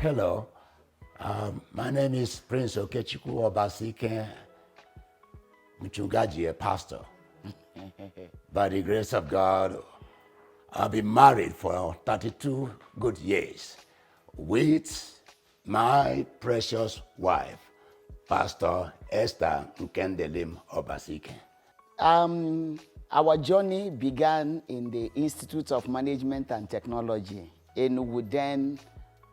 Hello, my name is Prince Okechukwu Obasi-ike Mchungaji, a pastor. By the grace of God, I've been married for 32 good years with my precious wife, Pastor Esther Obasi-ike. Our journey began in the Institute of Management and Technology in Enugu,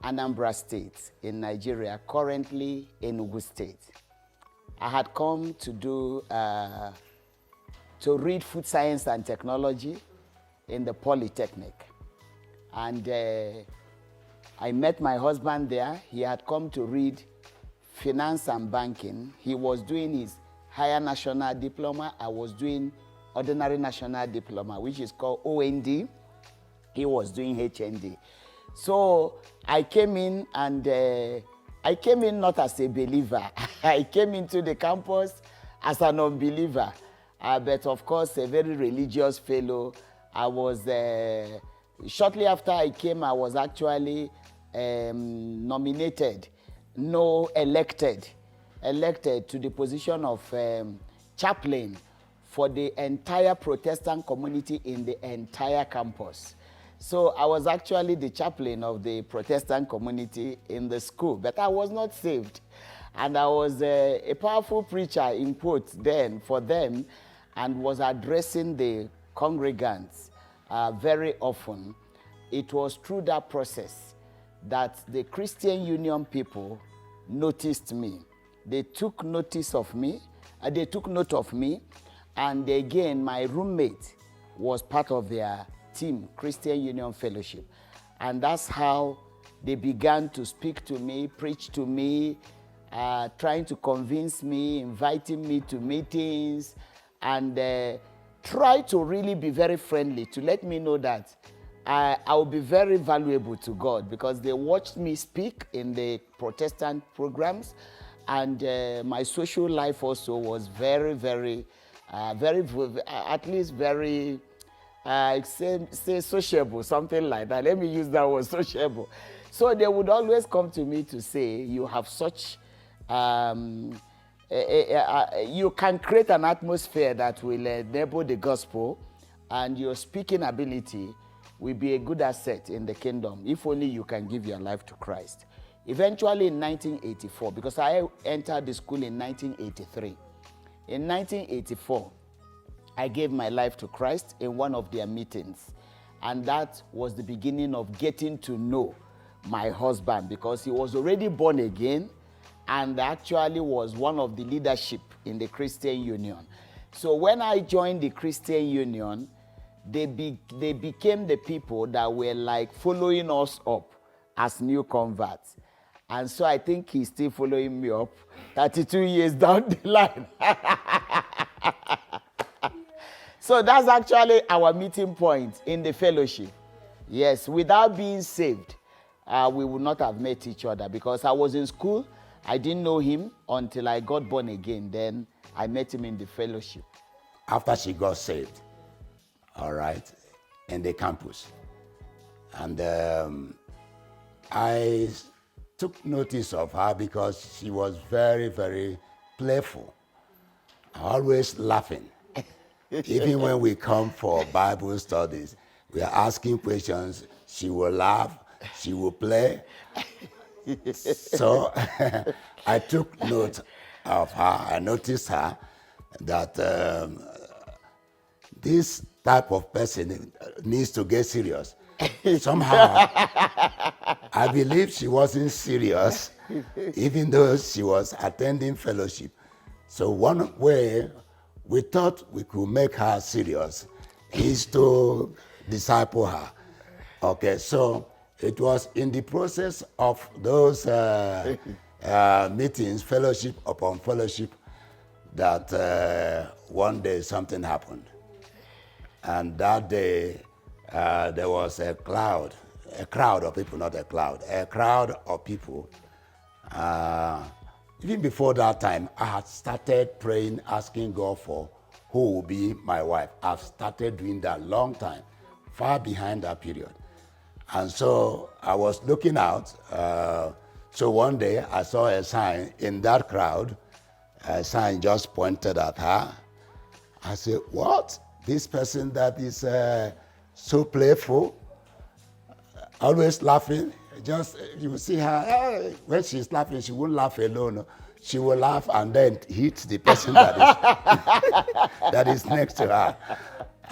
Anambra State in Nigeria, currently Enugu State. I had come to read food science and technology in the Polytechnic. And I met my husband there. He had come to read finance and banking. He was doing his higher national diploma. I was doing ordinary national diploma, which is called OND. He was doing HND. So I came in, and I came in not as a believer. I came into the campus as an unbeliever. But of course, a very religious fellow. I was, shortly after I came, I was actually elected to the position of chaplain for the entire Protestant community in the entire campus. So I was actually the chaplain of the Protestant community in the school, but I was not saved. And I was a powerful preacher, in quotes, then for them, and was addressing the congregants very often. It was through that process that the Christian Union people noticed me. They took notice of me, they took note of me, and again, my roommate was part of their team, Christian Union Fellowship. And that's how they began to speak to me, preach to me, trying to convince me, inviting me to meetings, and try to really be very friendly, to let me know that I will be very valuable to God, because they watched me speak in the Protestant programs, and my social life also was very, at least very, say sociable, something like that. Let me use that word, sociable. So they would always come to me to say, you have such, you can create an atmosphere that will enable the gospel, and your speaking ability will be a good asset in the kingdom, if only you can give your life to Christ. Eventually in 1984, because I entered the school in 1983, in 1984, I gave my life to Christ in one of their meetings. And that was the beginning of getting to know my husband, because he was already born again and actually was one of the leadership in the Christian Union. So when I joined the Christian Union, they became the people that were like following us up as new converts. And so I think he's still following me up 32 years down the line. So that's actually our meeting point in the fellowship. Yes, without being saved, we would not have met each other, because I was in school. I didn't know him until I got born again. Then I met him in the fellowship. After she got saved, all right, in the campus. And I took notice of her because she was very, very playful, always laughing. Even when we come for Bible studies, we are asking questions, she will laugh, she will play. So I took note of her. I noticed her that this type of person needs to get serious. Somehow, I believe she wasn't serious, even though she was attending fellowship. So one way we thought we could make her serious is to disciple her. Okay, so it was in the process of those meetings, fellowship upon fellowship, that one day something happened. And that day, there was a crowd of people, not a cloud, a crowd of people. Even before that time, I had started praying, asking God for who will be my wife. I've started doing that long time, far behind that period. And so I was looking out So one day I saw a sign in that crowd. A sign just pointed at her. I said, what? This person that is so playful, always laughing. Just, you will see her, when she's laughing, she won't laugh alone. She will laugh and then hit the person that is, that is next to her.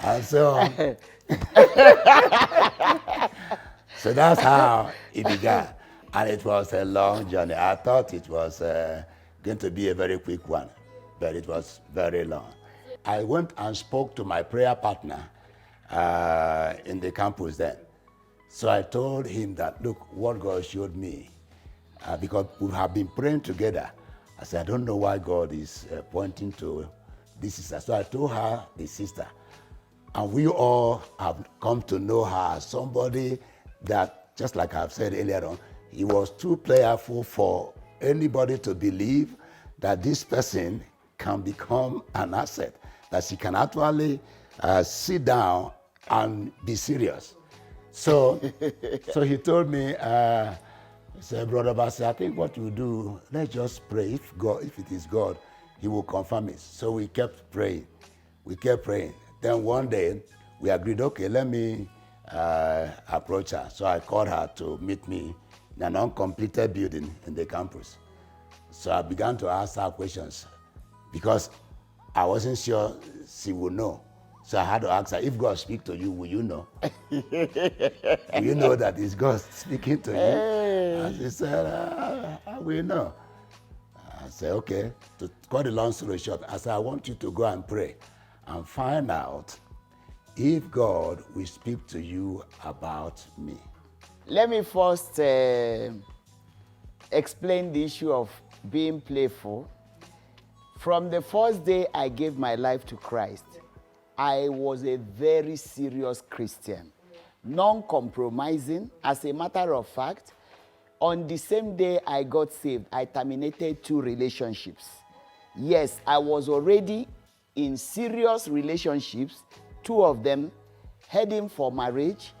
And so, so that's how it began. And it was a long journey. I thought it was going to be a very quick one, but it was very long. I went and spoke to my prayer partner in the campus then. So I told him that, look, what God showed me, because we have been praying together. I said, I don't know why God is pointing to this sister. So I told her, the sister, and we all have come to know her as somebody that, just like I've said earlier on, he was too playful for anybody to believe that this person can become an asset, that she can actually sit down and be serious. So, so he told me, he said, Brother Obasi, I think what you do, let's just pray. If it is God, he will confirm it. So we kept praying. We kept praying. Then one day, we agreed, okay, let me approach her. So I called her to meet me in an uncompleted building in the campus. So I began to ask her questions because I wasn't sure she would know. So I had to ask her, if God speaks to you, will you know? Will you know that it's God speaking to you? And she said, I will know. I said, okay. To cut the long story short, I said, I want you to go and pray and find out if God will speak to you about me. Let me first explain the issue of being playful. From the first day I gave my life to Christ, I was a very serious Christian, non-compromising. As a matter of fact, on the same day I got saved, I terminated 2 relationships. Yes, I was already in serious relationships, 2 of them heading for marriage,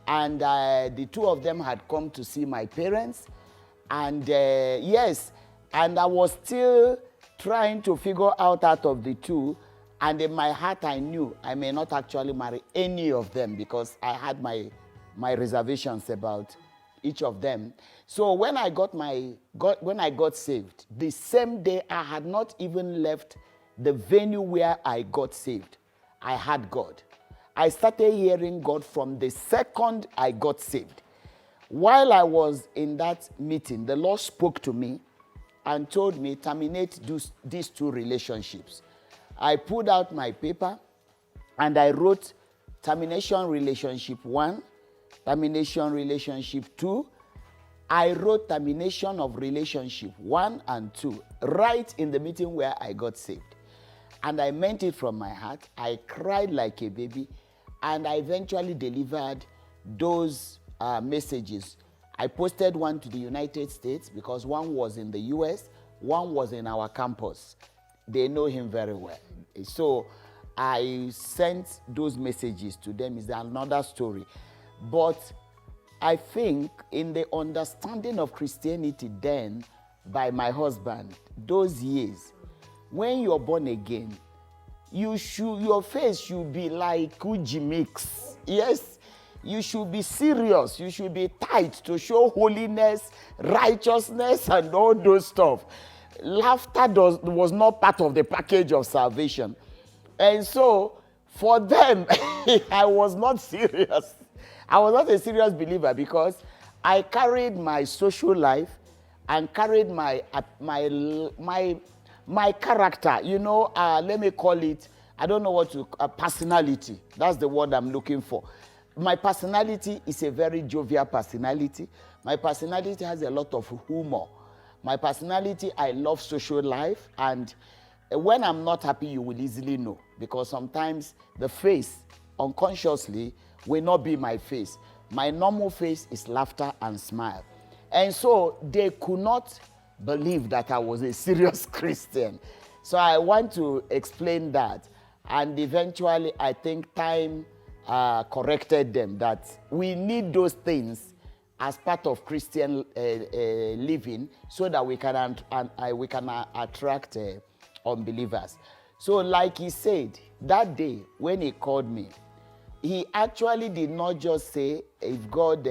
and the 2 of them had come to see my parents. And yes, and I was still trying to figure out of the 2. And in my heart, I knew I may not actually marry any of them because I had my reservations about each of them. So when I got saved, the same day I had not even left the venue where I got saved. I had God. I started hearing God from the second I got saved. While I was in that meeting, the Lord spoke to me and told me, terminate these 2 relationships. I pulled out my paper and I wrote termination relationship 1, termination relationship 2. I wrote termination of relationship 1 and 2 right in the meeting where I got saved. And I meant it from my heart. I cried like a baby, and I eventually delivered those messages. I posted one to the United States because one was in the US, one was in our campus. They know him very well. So I sent those messages to them. It's another story. But I think in the understanding of Christianity then by my husband, those years, when you're born again, your face should be like Uji mix. Yes, you should be serious. You should be tight to show holiness, righteousness, and all those stuff. Laughter was not part of the package of salvation. And so, for them, I was not serious. I was not a serious believer because I carried my social life and carried my character, let me call it, I don't know what to, personality. That's the word I'm looking for. My personality is a very jovial personality. My personality has a lot of humor. My personality, I love social life, and when I'm not happy, you will easily know, because sometimes the face, unconsciously, will not be my face. My normal face is laughter and smile. And so they could not believe that I was a serious Christian. So I want to explain that. And eventually, I think time corrected them that we need those things as part of Christian living, so that we can attract unbelievers. So like he said, that day when he called me, he actually did not just say, if God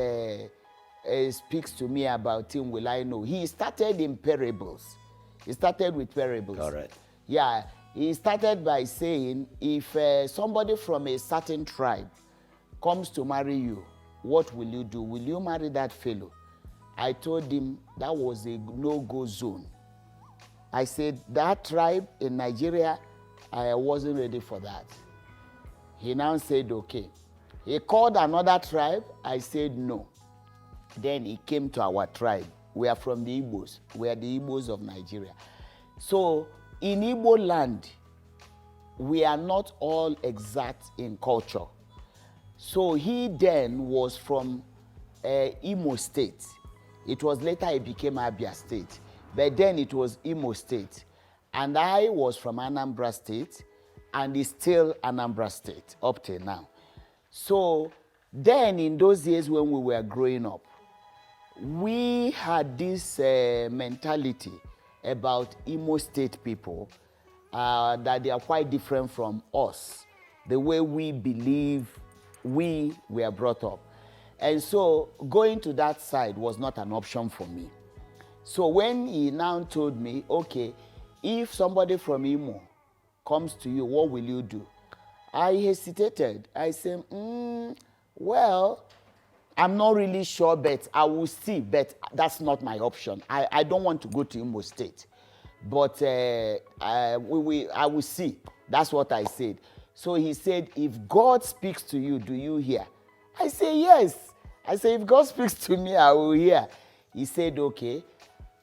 speaks to me about him, will I know? He started in parables. He started with parables. Correct. Yeah, he started by saying, if somebody from a certain tribe comes to marry you, what will you do? Will you marry that fellow? I told him that was a no-go zone. I said, that tribe in Nigeria, I wasn't ready for that. He now said, okay. He called another tribe. I said, no. Then he came to our tribe. We are from the Igbos. We are the Igbos of Nigeria. So in Igbo land, we are not all exact in culture. So he then was from Imo State. It was later it became Abia State. But then it was Imo State. And I was from Anambra State, and it's still Anambra State up till now. So then in those years when we were growing up, we had this mentality about Imo State people that they are quite different from us, the way we believe we were brought up. And so going to that side was not an option for me. So when he now told me, okay, if somebody from Imo comes to you, what will you do? I hesitated. I said, well, I'm not really sure, but I will see, but that's not my option. I don't want to go to Imo State, but I will see. That's what I said. So he said, if God speaks to you, do you hear? I say, yes. I say, if God speaks to me, I will hear. He said, okay,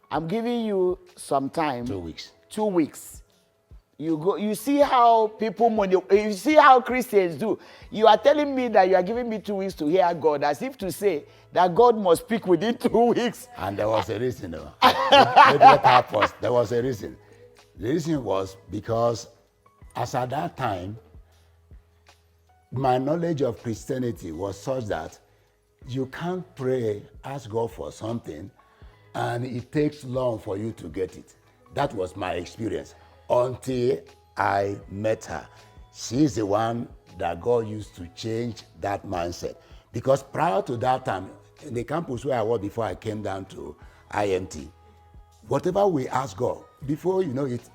I'm giving you some time. 2 weeks. 2 weeks. You go. You see how people you see how Christians do. You are telling me that you are giving me 2 weeks to hear God, as if to say that God must speak within 2 weeks. And there was a reason, though. Maybe let her pause. There was a reason. The reason was because, as at that time, my knowledge of Christianity was such that you can't pray, ask God for something, and it takes long for you to get it. That was my experience until I met her. She's the one that God used to change that mindset. Because prior to that time, in the campus where I was before I came down to IMT, whatever we ask God, before you know it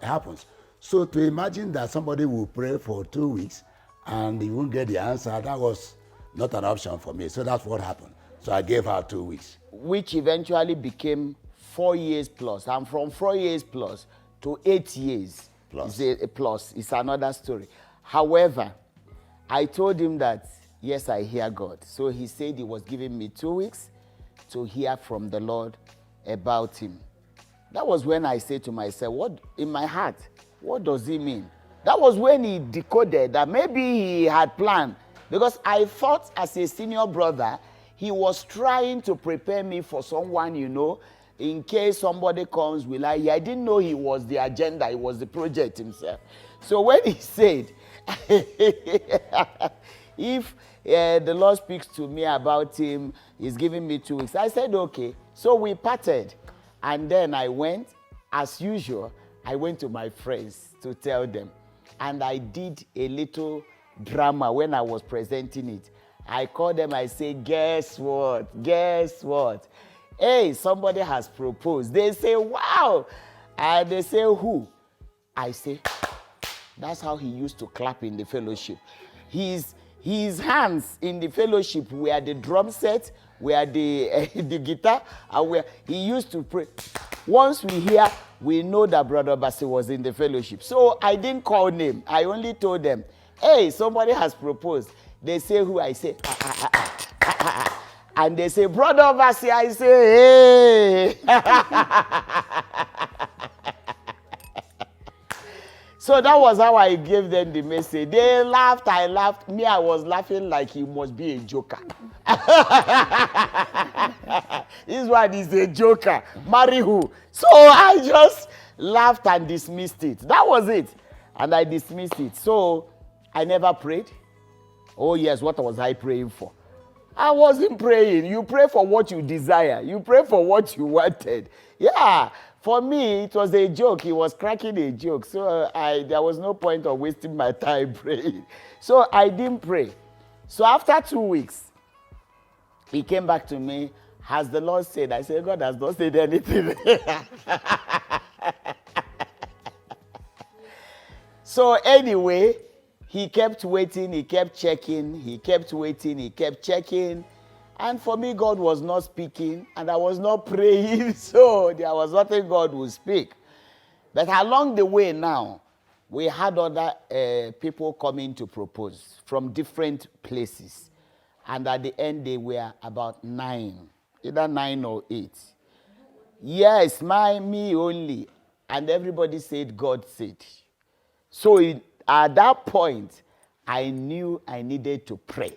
happens. So to imagine that somebody will pray for 2 weeks and he won't get the answer, that was not an option for me. So that's what happened. So I gave her 2 weeks. Which eventually became 4 years plus. And from 4 years plus to 8 years plus is another story. However, I told him that, yes, I hear God. So he said he was giving me 2 weeks to hear from the Lord about him. That was when I said to myself, what in my heart, what does he mean? That was when he decoded that maybe he had planned. Because I thought as a senior brother, he was trying to prepare me for someone, you know, in case somebody comes, will I hear? I didn't know he was the agenda, he was the project himself. So when he said, if the Lord speaks to me about him, he's giving me 2 weeks. I said, okay. So we parted. And then I went, as usual, I went to my friends to tell them. And I did a little drama when I was presenting it. I called them, I said, guess what? Guess what? Hey, somebody has proposed. They say, wow. And they say, who? I say, that's how he used to clap in the fellowship. His hands in the fellowship were the drum set, were the guitar, and where he used to pray. Once we hear, we know that Brother Obasi was in the fellowship. So I didn't call name. I only told them, hey, somebody has proposed. They say who? I say, and they say, Brother Obasi. I say, hey. So that was how I gave them the message. They laughed, I laughed. Me, I was laughing like he must be a joker. This one is a joker. Marry who? So I just laughed and dismissed it. That was it. And I dismissed it. So I never prayed. Oh yes, what was I praying for? I wasn't praying. You pray for what you desire. You pray for what you wanted. Yeah. For me, it was a joke. He was cracking a joke. So there was no point of wasting my time praying. So I didn't pray. So after 2 weeks, he came back to me. Has the Lord said? I said, God has not said anything. So anyway, he kept waiting, he kept checking, he kept waiting, he kept checking. And for me, God was not speaking and I was not praying, so there was nothing God would speak. But along the way now, we had other people coming to propose from different places. And at the end, they were about 9, either 9 or 8. Yes, me only. And everybody said, God said. So at that point, I knew I needed to pray.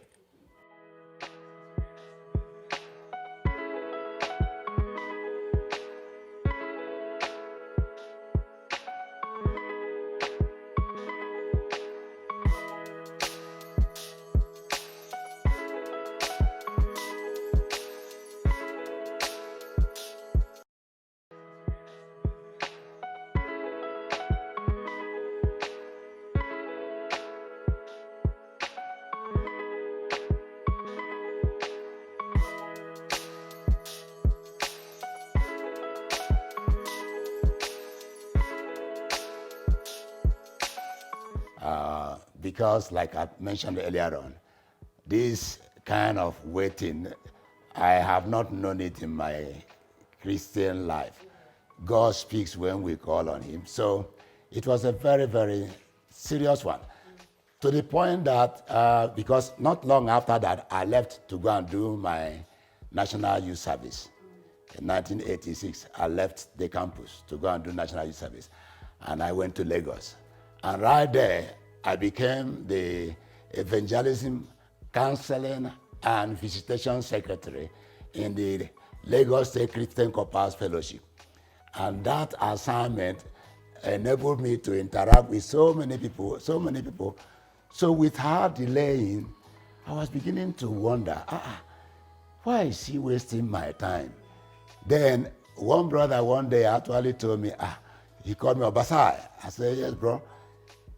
Because, like I mentioned earlier on, this kind of waiting, I have not known it in my Christian life. God speaks when we call on him. So it was a very, very serious one. To the point that, because not long after that, I left to go and do my National Youth Service. In 1986, I left the campus to go and do National Youth Service. And I went to Lagos. And right there, I became the evangelism, counseling, and visitation secretary in the Lagos State Christian Corpus Fellowship. And that assignment enabled me to interact with so many people. So without delaying, I was beginning to wonder, why is he wasting my time? Then one brother one day actually told me, he called me Obasi. I said, yes, bro.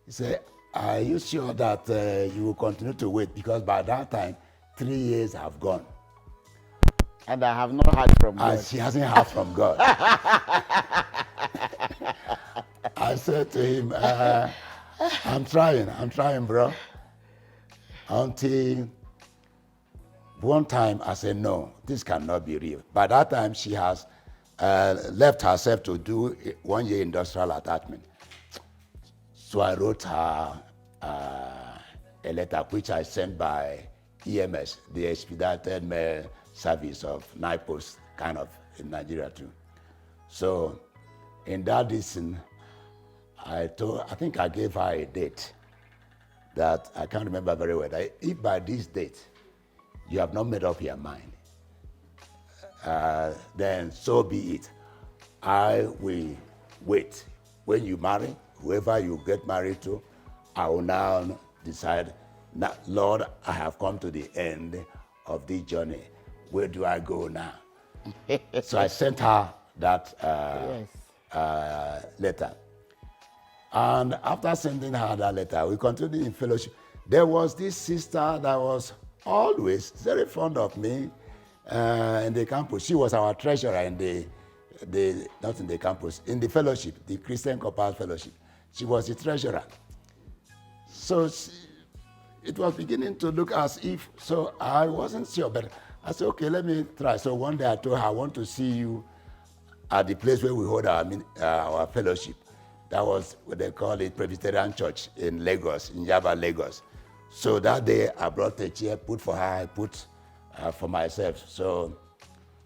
He said, are you sure that you will continue to wait? Because by that time, 3 years have gone. And I have not heard from God. And she hasn't heard from God. I said to him, I'm trying, bro. Until one time I said, no, this cannot be real. By that time, she has left herself to do 1 year industrial attachment. So I wrote her a letter which I sent by EMS, the expedited mail service of NIPOS, kind of in Nigeria too. So in that listen, I think I gave her a date that I can't remember very well. That if by this date you have not made up your mind, then so be it. I will wait. When you marry, whoever you get married to, I will now decide, Lord, I have come to the end of this journey. Where do I go now? So I sent her that letter. And after sending her that letter, we continued in fellowship. There was this sister that was always very fond of me in the campus. She was our treasurer in not in the campus, in the fellowship, the Christian Corpus Fellowship. She was the treasurer. So it was beginning to look as if, so I wasn't sure, but I said, okay, let me try. So one day I told her, I want to see you at the place where we hold our fellowship. That was what they call it, Presbyterian Church in Lagos, in Java, Lagos. So that day I brought a chair, put for her, I put for myself, so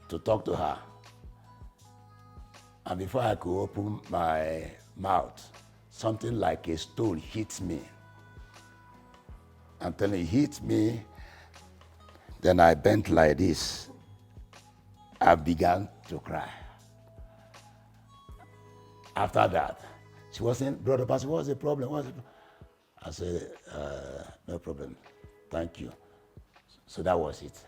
to talk to her. And before I could open my mouth, something like a stone hit me. I'm telling you, it hit me. Then I bent like this. I began to cry. After that, she was saying, Brother Pastor, what's the problem? I said, no problem. Thank you. So that was it.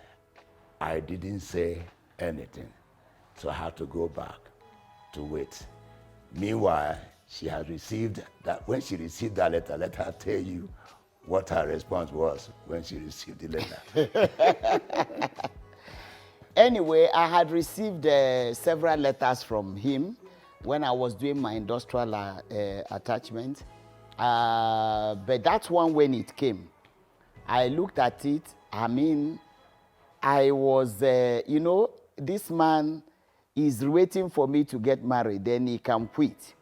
I didn't say anything. So I had to go back to wait. Meanwhile, she had received that. When she received that letter, let her tell you what her response was when she received the letter. Anyway, I had received several letters from him when I was doing my industrial attachment. But that one, when it came, I looked at it. I mean, I was, this man is waiting for me to get married, then he can quit.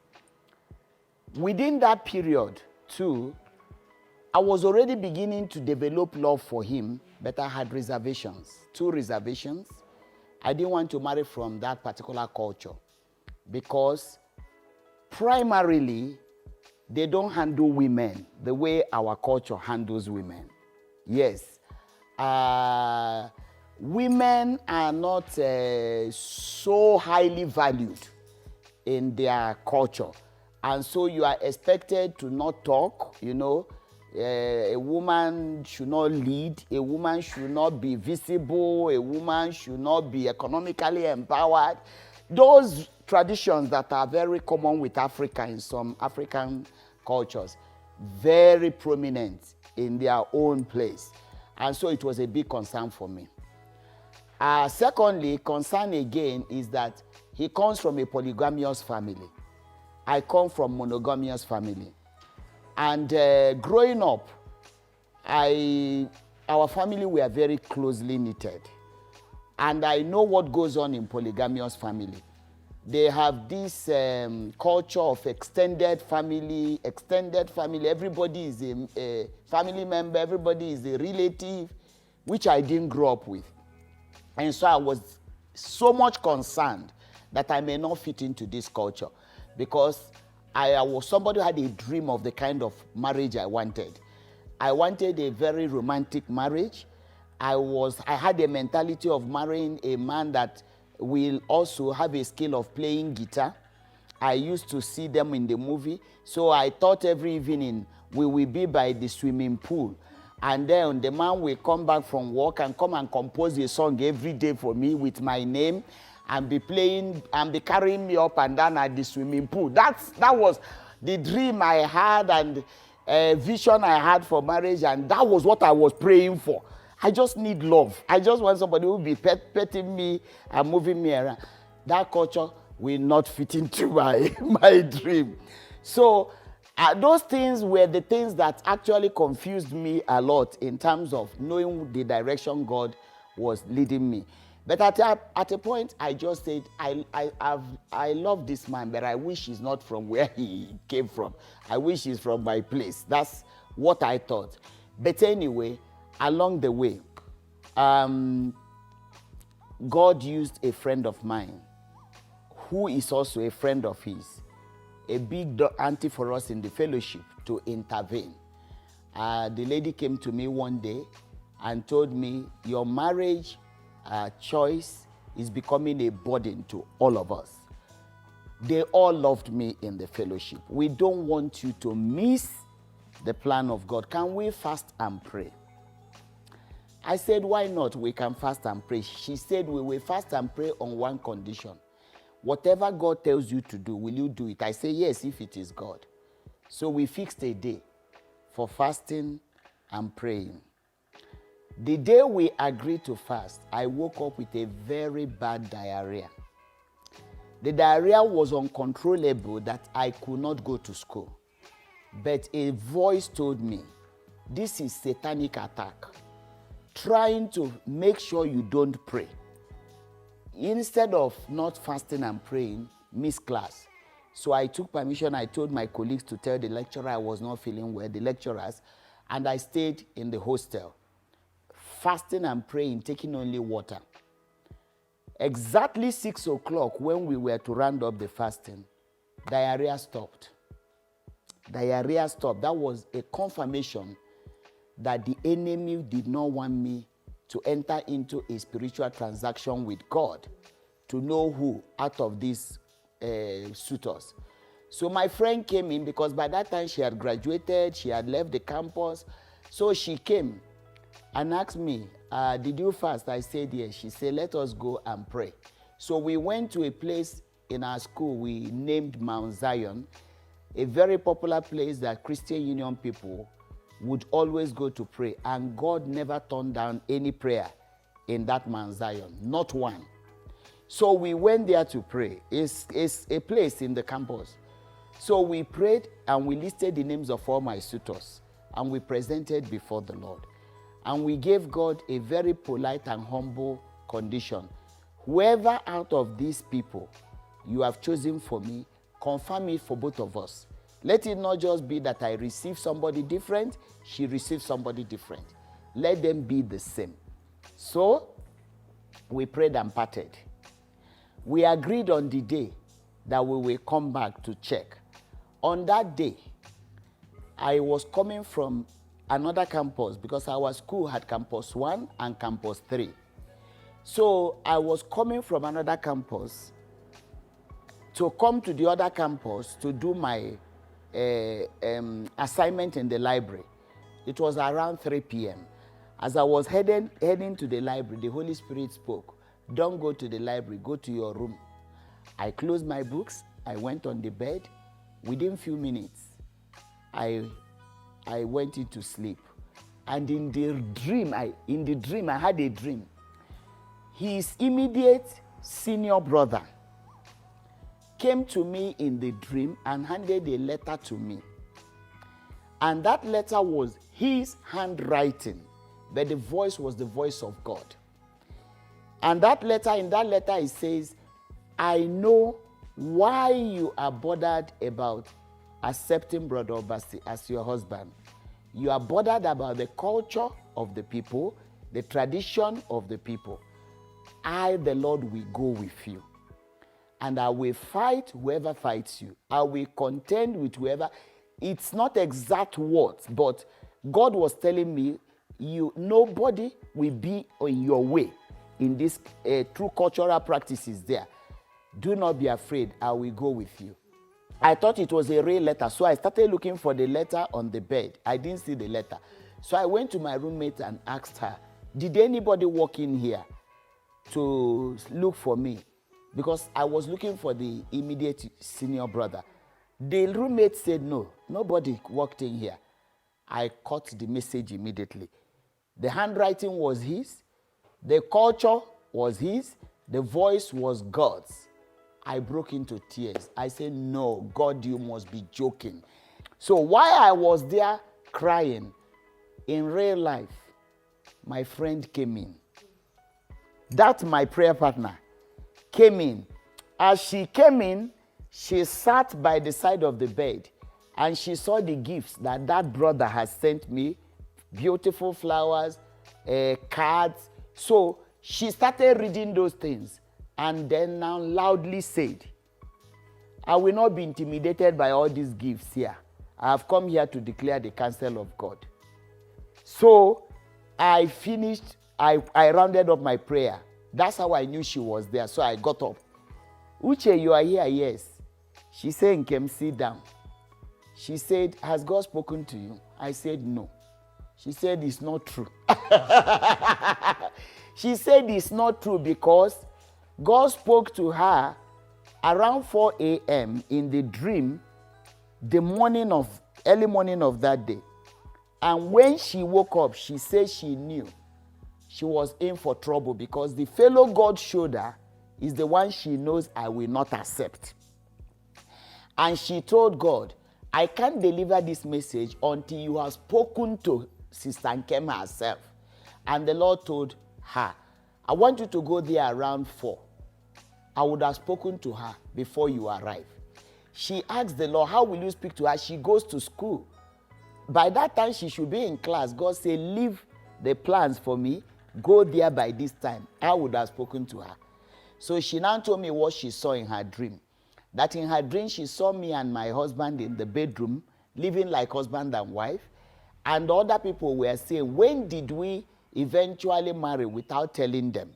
Within that period, too, I was already beginning to develop love for him, but I had reservations, 2 reservations. I didn't want to marry from that particular culture because primarily, they don't handle women the way our culture handles women. Yes. Women are not so highly valued in their culture. And so you are expected to not talk, a woman should not lead, a woman should not be visible, a woman should not be economically empowered. Those traditions that are very common with Africa in some African cultures, very prominent in their own place. And so it was a big concern for me. Secondly, concern again is that he comes from a polygamous family. I come from monogamous family. And growing up, our family were very closely knitted. And I know what goes on in polygamous family. They have this culture of extended family. Everybody is a family member. Everybody is a relative, which I didn't grow up with. And so I was so much concerned that I may not fit into this culture because I was somebody who had a dream of the kind of marriage I wanted. I wanted a very romantic marriage. I had a mentality of marrying a man that will also have a skill of playing guitar. I used to see them in the movie. So I thought every evening we will be by the swimming pool. And then the man will come back from work and come and compose a song every day for me with my name and be playing and be carrying me up and down at the swimming pool. That was the dream I had and vision I had for marriage, and that was what I was praying for. I just need love. I just want somebody who will be petting me and moving me around. That culture will not fit into my dream. So those things were the things that actually confused me a lot in terms of knowing the direction God was leading me. But at a point, I just said, I love this man, but I wish he's not from where he came from. I wish he's from my place. That's what I thought. But anyway, along the way, God used a friend of mine who is also a friend of his, a big auntie for us in the fellowship, to intervene. The lady came to me one day and told me, your marriage choice is becoming a burden to all of us. They all loved me in the fellowship. We don't want you to miss the plan of God. Can we fast and pray? I said, why not? We can fast and pray. She said, we will fast and pray on one condition. Whatever God tells you to do, will you do it? I say, yes, if it is God. So we fixed a day for fasting and praying. The day we agreed to fast, I woke up with a very bad diarrhea. The diarrhea was uncontrollable that I could not go to school. But a voice told me, this is satanic attack, trying to make sure you don't pray. Instead of not fasting and praying, miss class. So I took permission. I told my colleagues to tell the lecturer I was not feeling well, the lecturers, and I stayed in the hostel, fasting and praying, taking only water. Exactly 6 o'clock when we were to round up the fasting, diarrhea stopped. Diarrhea stopped. That was a confirmation that the enemy did not want me to enter into a spiritual transaction with God to know who out of these suitors. So my friend came in because by that time she had graduated, she had left the campus. So she came and asked me, did you fast? I said yes. She said, let us go and pray. So we went to a place in our school we named Mount Zion, a very popular place that Christian Union people would always go to pray. And God never turned down any prayer in that Mount Zion, not one. So we went there to pray. It's a place in the campus. So we prayed and we listed the names of all my suitors and we presented before the Lord. And we gave God a very polite and humble condition. Whoever out of these people you have chosen for me, confirm it for both of us. Let it not just be that I receive somebody different, she receives somebody different. Let them be the same. So we prayed and parted. We agreed on the day that we will come back to check. On that day, I was coming from another campus because our school had campus 1 and campus 3. So I was coming from another campus to come to the other campus to do my assignment in the library. It was around 3 p.m. As I was heading to the library, the Holy Spirit spoke, don't go to the library, go to your room. I closed my books, I went on the bed. Within few minutes, I went into sleep. And in the dream, I had a dream. His immediate senior brother came to me in the dream and handed a letter to me. And that letter was his handwriting, but the voice was the voice of God. And in that letter it says, I know why you are bothered about accepting Brother Obasi as your husband. You are bothered about the culture of the people, the tradition of the people. I, the Lord, will go with you. And I will fight whoever fights you. I will contend with whoever. It's not exact words, but God was telling me, nobody will be on your way in this true cultural practices there. Do not be afraid. I will go with you. I thought it was a real letter, so I started looking for the letter on the bed. I didn't see the letter. So I went to my roommate and asked her, did anybody walk in here to look for me? Because I was looking for the immediate senior brother. The roommate said, no, nobody walked in here. I caught the message immediately. The handwriting was his. The culture was his. The voice was God's. I broke into tears. I said, no, God, you must be joking. So while I was there crying, in real life, my friend came in. That's my prayer partner. Came in. As she came in, she sat by the side of the bed and she saw the gifts that brother has sent me, beautiful flowers, cards. So she started reading those things and then now loudly said, I will not be intimidated by all these gifts here. I have come here to declare the counsel of God. So I finished, I rounded up my prayer. That's how I knew she was there. So I got up. Uche, you are here? Yes. She said, Nkem, sit down. She said, has God spoken to you? I said, no. She said, it's not true. She said, it's not true because God spoke to her around 4 a.m. in the dream, early morning of that day. And when she woke up, she said she knew she was in for trouble because the fellow God showed her is the one she knows I will not accept. And she told God, I can't deliver this message until you have spoken to Sister Nkem herself. And the Lord told her, I want you to go there around 4. I would have spoken to her before you arrive. She asked the Lord, how will you speak to her? She goes to school. By that time, she should be in class. God said, leave the plans for me. Go there by this time. I would have spoken to her. So she now told me what she saw in her dream. That in her dream, she saw me and my husband in the bedroom, living like husband and wife. And other people were saying, when did we eventually marry without telling them?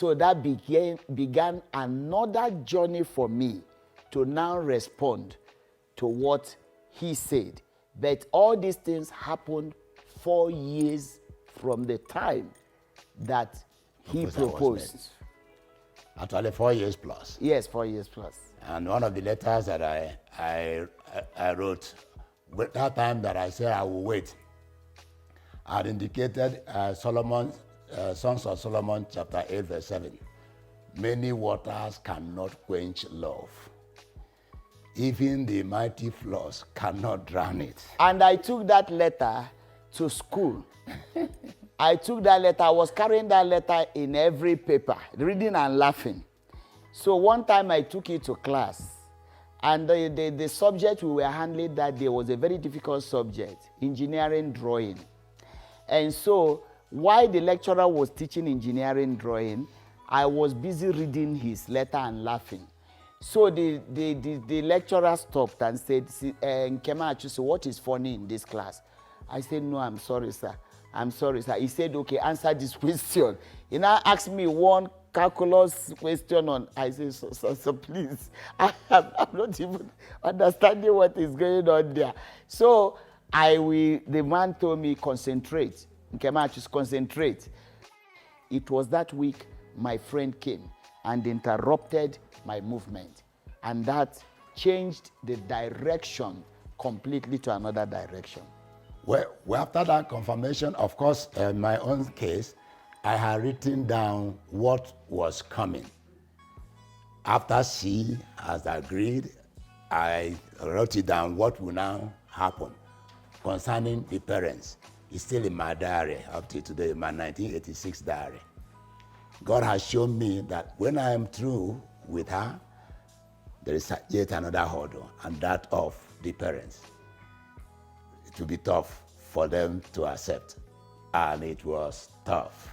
So that began another journey for me to now respond to what he said. But all these things happened 4 years from the time that he proposed. Actually, 4 years plus. Yes, 4 years plus. And one of the letters that I wrote, with that time that I said I will wait, I had indicated Songs of Solomon, chapter 8, verse 7. Many waters cannot quench love. Even the mighty floods cannot drown it. And I took that letter to school. I took that letter. I was carrying that letter in every paper, reading and laughing. So one time I took it to class. And the subject we were handling that day was a very difficult subject, engineering drawing. And so while the lecturer was teaching engineering drawing, I was busy reading his letter and laughing. So the lecturer stopped and said, Nkema Achuso, what is funny in this class? I said, no, I'm sorry, sir. I'm sorry, sir. He said, okay, answer this question. He now asked me one calculus question on, I said, so please, I'm not even understanding what is going on there. So the man told me, concentrate. Nkema Achuso, concentrate. It was that week my friend came and interrupted my movement. And that changed the direction completely to another direction. Well, after that confirmation, of course, in my own case, I had written down what was coming. After she has agreed, I wrote it down what will now happen concerning the parents. It's still in my diary up to today, my 1986 diary. God has shown me that when I am through with her, there is yet another hurdle, and that of the parents. It will be tough for them to accept, and it was tough.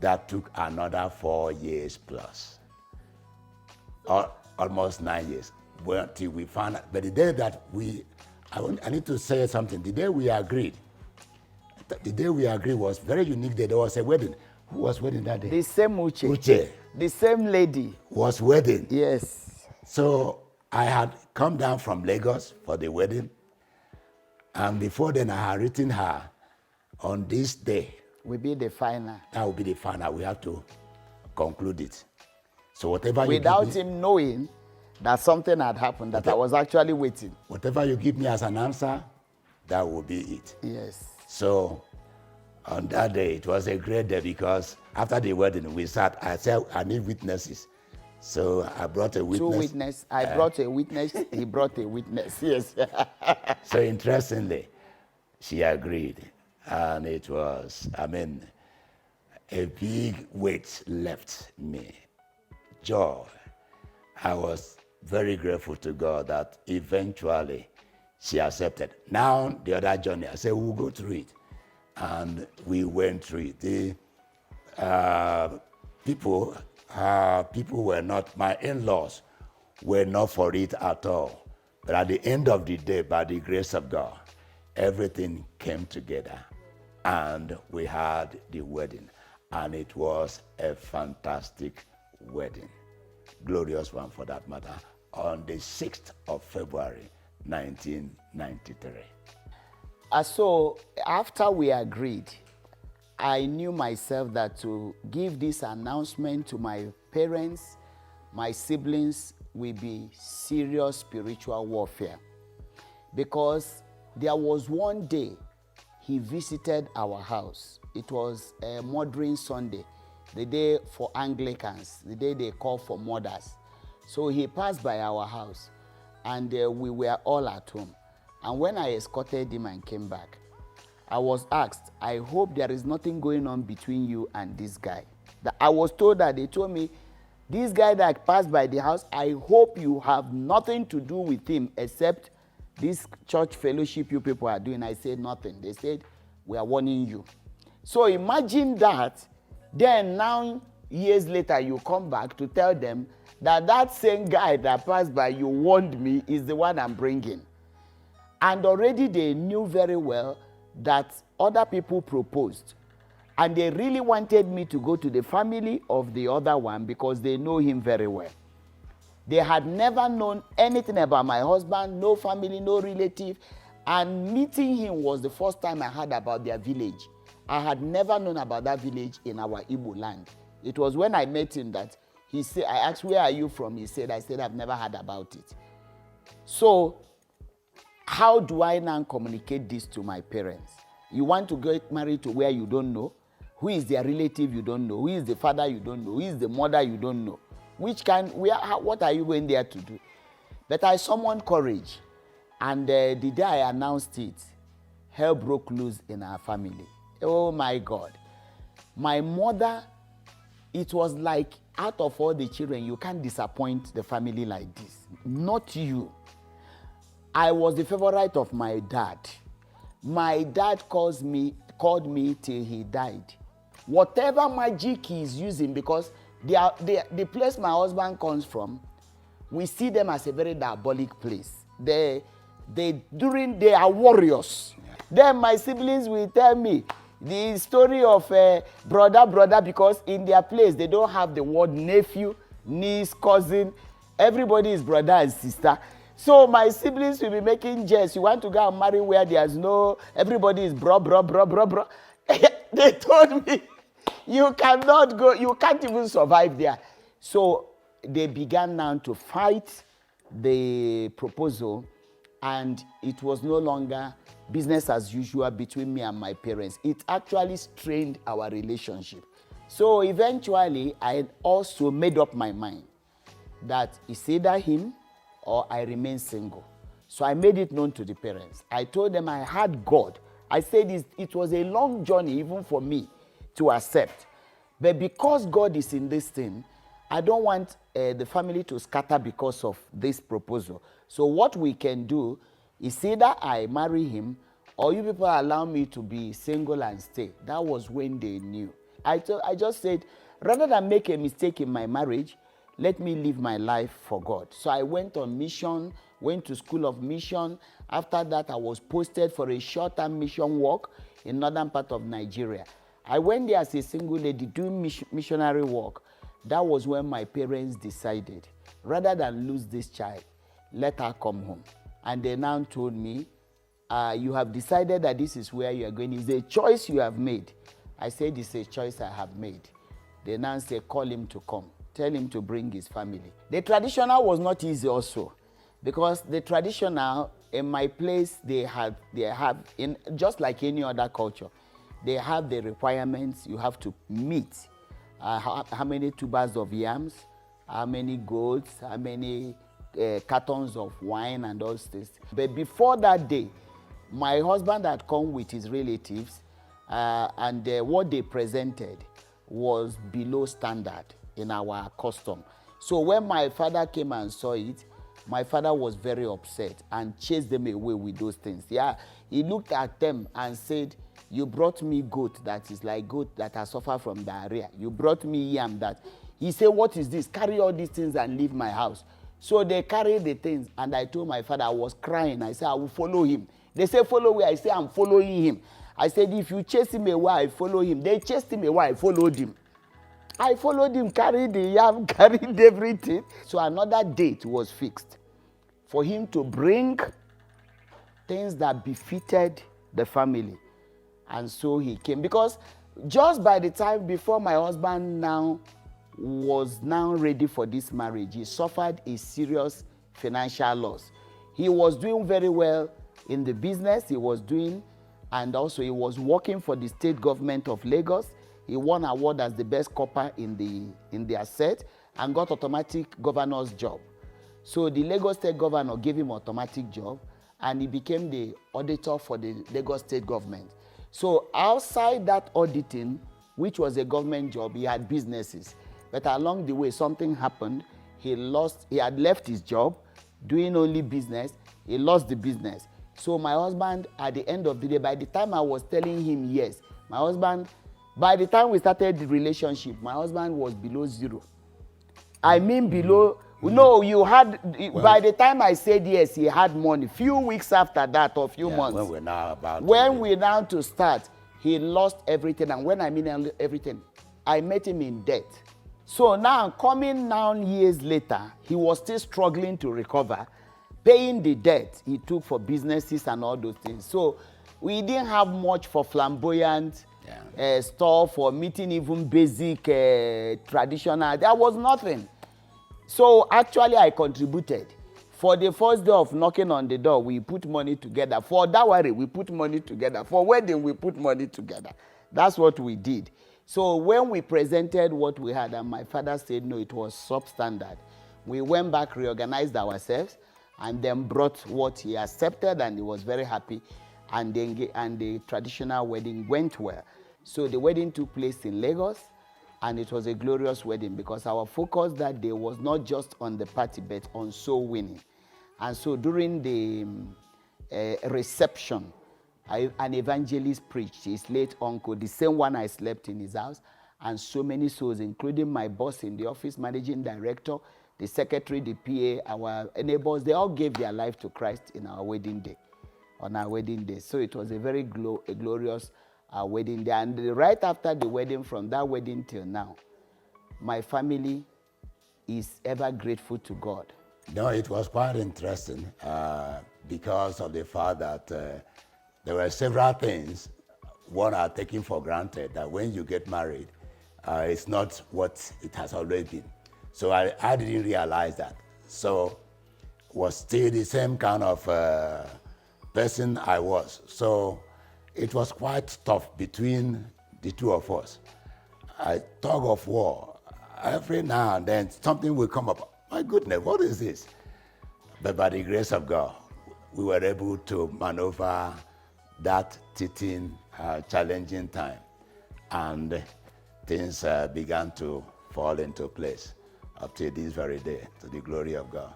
That took another 4 years plus, or almost 9 years, until we found out. But the day that I need to say something. The day we agreed was very unique day. There was a wedding. Who was wedding that day? The same Uche. Uche. The same lady. Was wedding. Yes. So I had come down from Lagos for the wedding. And before then, I had written her, on this day will be the final. That will be the final. We have to conclude it. So whatever without him knowing that something had happened, that I was actually waiting. Whatever you give me as an answer, that will be it. Yes. So on that day, it was a great day because after the wedding, we sat. I said, I need witnesses. So I brought a witness. 2 witnesses. I brought a witness. He brought a witness. Yes. So interestingly, she agreed. And it was, a big weight left me. Joy. I was very grateful to God that eventually she accepted. Now, the other journey, I said, we'll go through it. And we went through it. The people were not, my in-laws were not for it at all. But at the end of the day, by the grace of God, everything came together. And we had the wedding. And it was a fantastic wedding. Glorious one for that matter. On the 6th of February, 1993. So after we agreed, I knew myself that to give this announcement to my parents, my siblings, will be serious spiritual warfare. Because there was one day he visited our house. It was a Mothering Sunday, the day for Anglicans, the day they call for mothers. So he passed by our house, and we were all at home. And when I escorted him and came back, I was asked, I hope there is nothing going on between you and this guy. I was told that, they told me, this guy that passed by the house, I hope you have nothing to do with him except this church fellowship you people are doing. I said nothing. They said, we are warning you. So imagine that, then now, years later, you come back to tell them that that same guy that passed by, you warned me, is the one I'm bringing. And already they knew very well that other people proposed. And they really wanted me to go to the family of the other one because they know him very well. They had never known anything about my husband, no family, no relative. And meeting him was the first time I heard about their village. I had never known about that village in our Igbo land. It was when I met him that he said, I asked, where are you from? He said, I've never heard about it. So how do I now communicate this to my parents? You want to get married to where you don't know? Who is their relative you don't know? Who is the father you don't know? Who is the mother you don't know? What are you going there to do? But I summoned courage. And the day I announced it, hell broke loose in our family. Oh my God. My mother, it was like out of all the children, you can't disappoint the family like this. Not you. I was the favorite of my dad. My dad called me till he died. Whatever magic he's using, because the place my husband comes from, we see them as a very diabolic place. They are warriors. Yeah. Then my siblings will tell me the story of brother, because in their place they don't have the word nephew, niece, cousin. Everybody is brother and sister. So my siblings will be making jest. You want to go and marry where there's no, everybody is bro. They told me, you cannot go, you can't even survive there. So they began now to fight the proposal, and it was no longer business as usual between me and my parents. It actually strained our relationship. So eventually, I also made up my mind that it's either him or I remain single. So I made it known to the parents. I told them I had God. I said it was a long journey even for me to accept. But because God is in this thing, I don't want the family to scatter because of this proposal. So what we can do is either I marry him or you people allow me to be single and stay. That was when they knew. I just said, rather than make a mistake in my marriage, let me live my life for God. So I went on mission, went to school of mission. After that, I was posted for a short-term mission work in northern part of Nigeria. I went there as a single lady doing missionary work. That was when my parents decided, rather than lose this child, let her come home. And they now told me, you have decided that this is where you are going. It's a choice you have made. I said, it's a choice I have made. They now say, call him to come. Tell him to bring his family. The traditional was not easy also, because the traditional, in my place, they have, in just like any other culture, they have the requirements you have to meet. How many tubers of yams, how many goats, how many cartons of wine and all this. But before that day, my husband had come with his relatives, and what they presented was below standard in our custom. So when my father came and saw it, my father was very upset and chased them away with those things. Yeah, he looked at them and said, you brought me goat that is like goat that has suffered from diarrhea. You brought me yam that. He said, what is this? Carry all these things and leave my house. So they carried the things, and I told my father, I was crying. I said, I will follow him. They said, follow me. I said, I'm following him. I said, if you chase him away, I follow him. They chased him away, I followed him. I followed him, carried the yam, carried everything. So another date was fixed for him to bring things that befitted the family. And so he came. Because just by the time before my husband was ready for this marriage, he suffered a serious financial loss. He was doing very well in the business he was doing, and also he was working for the state government of Lagos. He won an award as the best copper in the asset and got automatic governor's job. So the Lagos state governor gave him automatic job, and he became the auditor for the Lagos state government. So outside that auditing, which was a government job, he had businesses. But along the way, something happened. He had left his job, doing only business. He lost the business. So my husband, at the end of the day, by the time I was telling him yes, my husband, by the time we started the relationship, my husband was below zero. I mean below, no, you had, well, by the time I said yes, he had money. Few weeks after that, or few months. When we're now about when we're now to start, He lost everything, and when I mean everything, I met him in debt. So now, coming now years later, he was still struggling to recover, paying the debt he took for businesses and all those things. So we didn't have much for flamboyant stuff, for meeting even basic traditional. There was nothing. So actually, I contributed. For the first day of knocking on the door, we put money together. For dowry, we put money together. For wedding, we put money together. That's what we did. So when we presented what we had, and my father said no, it was substandard, we went back, reorganized ourselves, and then brought what he accepted, and he was very happy. And the traditional wedding went well. So the wedding took place in Lagos, and it was a glorious wedding because our focus that day was not just on the party but on soul winning. And so during the reception, an evangelist preached, his late uncle, the same one I slept in his house, and so many souls, including my boss in the office, managing director, the secretary, the PA, our neighbors, they all gave their life to Christ in our wedding day, on our wedding day. So it was a very glorious wedding day. And right after the wedding, from that wedding till now, my family is ever grateful to God. No, it was quite interesting because of the fact that there were several things one are taken for granted, that when you get married, it's not what it has always been. So I didn't realize that. So was still the same kind of person I was. So it was quite tough between the two of us. A tug of war. Every now and then something will come up. My goodness, what is this? But by the grace of God, we were able to maneuver that teething, challenging time. And things began to fall into place up to this very day, to the glory of God.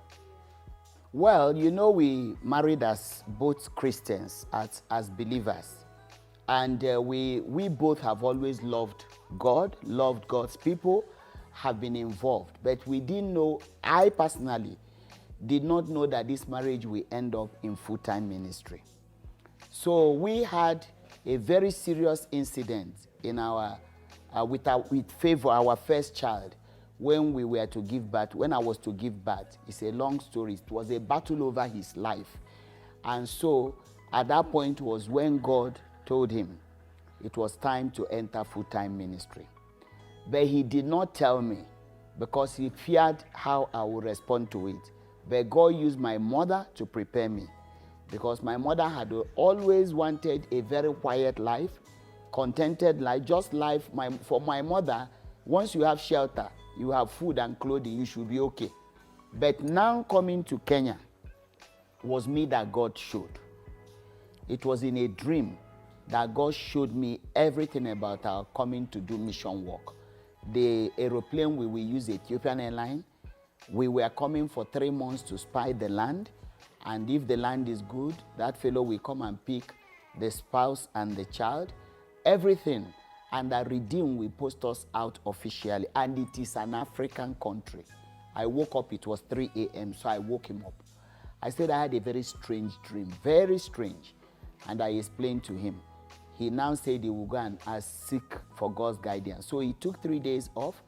Well, you know, we married as both Christians, as believers. And we both have always loved God, loved God's people, have been involved. But we didn't know, I personally did not know that this marriage will end up in full-time ministry. So we had a very serious incident in our, with Favor, our first child, when we were to give birth, when I was to give birth. It's a long story. It was a battle over his life. And so at that point was when God told him it was time to enter full-time ministry. But he did not tell me because he feared how I would respond to it. But God used my mother to prepare me, because my mother had always wanted a very quiet life, contented life, just life. For my mother, once you have shelter, you have food and clothing, you should be okay. But now coming to Kenya was me that God showed. It was in a dream that God showed me everything about our coming to do mission work. The aeroplane we will use, Ethiopian Airlines, we were coming for 3 months to spy the land. And if the land is good, that fellow will come and pick the spouse and the child, everything. And that Redeem will post us out officially. And it is an African country. I woke up, it was 3 a.m., so I woke him up. I said I had a very strange dream, very strange. And I explained to him. He now said he will go and seek for God's guidance. So he took 3 days off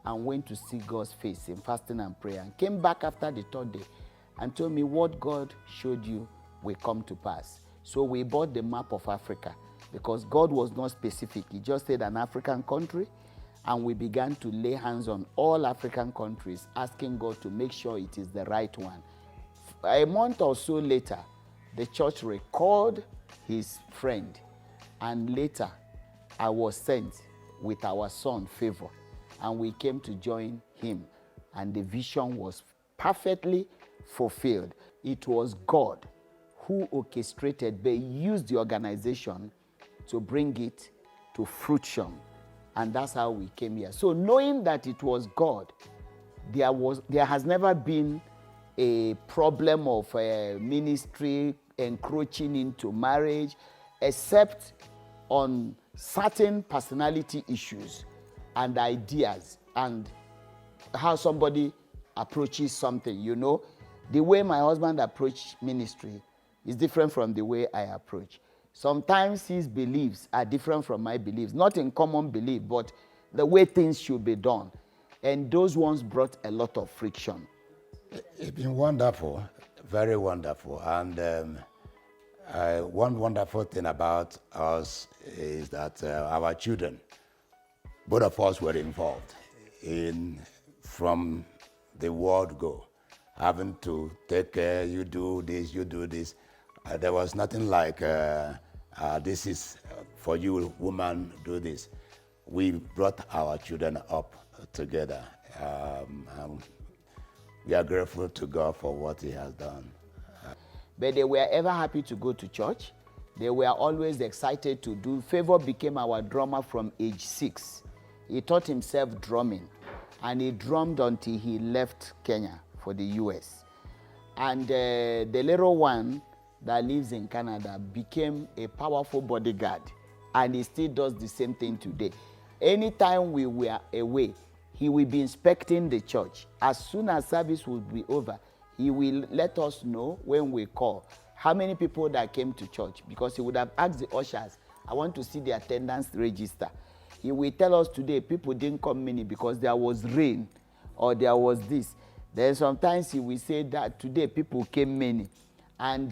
and went to see God's face in fasting and prayer, and came back after the 3rd day and told me what God showed you will come to pass. So we bought the map of Africa, because God was not specific. He just said an African country, and we began to lay hands on all African countries, asking God to make sure it is the right one. A month or so later, the church recalled his friend, and later I was sent with our son Favor, and we came to join him, and the vision was perfectly fulfilled. It was God who orchestrated, but used the organization to bring it to fruition, and that's how we came here. So knowing that it was God, there has never been a problem of ministry encroaching into marriage, except on certain personality issues and ideas and how somebody approaches something. You know, the way my husband approached ministry is different from the way I approach. Sometimes his beliefs are different from my beliefs, not in common belief, but the way things should be done. And those ones brought a lot of friction. It's been wonderful, very wonderful. And one wonderful thing about us is that our children, both of us were involved in from the word go, having to take care, you do this, you do this. There was nothing like, this is for you, woman, do this. We brought our children up together. And we are grateful to God for what he has done. But they were ever happy to go to church. They were always excited to do. Favor became our drummer from age 6. He taught himself drumming, and he drummed until he left Kenya for the US. And the little one that lives in Canada became a powerful bodyguard, and he still does the same thing today. Anytime we were away, he will be inspecting the church. As soon as service will be over, he will let us know when we call how many people that came to church, because he would have asked the ushers, I want to see the attendance register. He will tell us today people didn't come many because there was rain or there was this. Then sometimes he will say that today people came many. And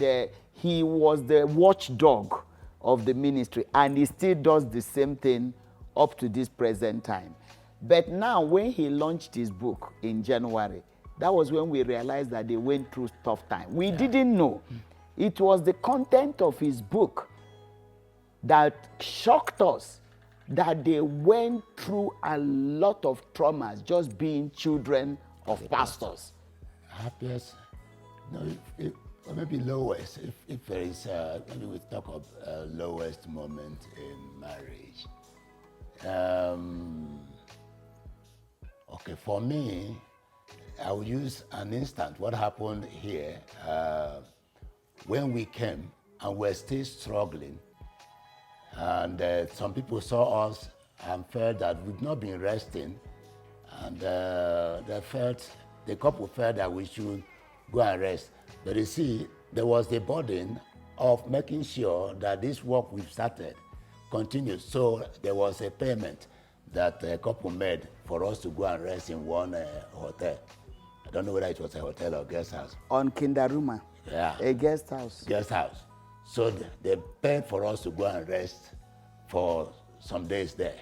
he was the watchdog of the ministry, and he still does the same thing up to this present time. But now when he launched his book in January, that was when we realized that they went through tough time. We didn't know. It was the content of his book that shocked us, that they went through a lot of traumas just being children of pastors. Happiest, no, or maybe lowest, if there is, maybe we talk of lowest moment in marriage. Okay, for me, I will use an instant. What happened here, when we came and we're still struggling, and some people saw us and felt that we've not been resting, and the couple felt that we should go and rest. But you see, there was the burden of making sure that this work we've started continues. So there was a payment that a couple made for us to go and rest in one hotel. I don't know whether it was a hotel or guest house. On Kindaruma, Yeah. a guest house. Guest house. So they paid for us to go and rest for some days there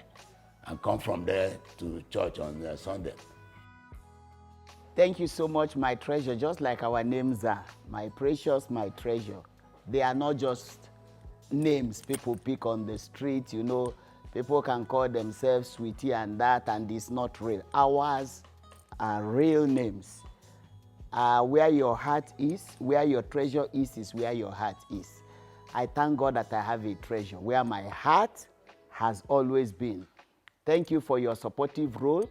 and come from there to church on Sunday. Thank you so much, my treasure. Just like our names are, my precious, my treasure. They are not just names people pick on the street, you know. People can call themselves sweetie and that, and it's not real. Ours are real names. Where your heart is, where your treasure is where your heart is. I thank God that I have a treasure where my heart has always been. Thank you for your supportive role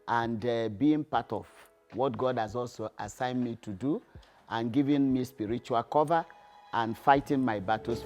and being part of what God has also assigned me to do, and giving me spiritual cover and fighting my battles.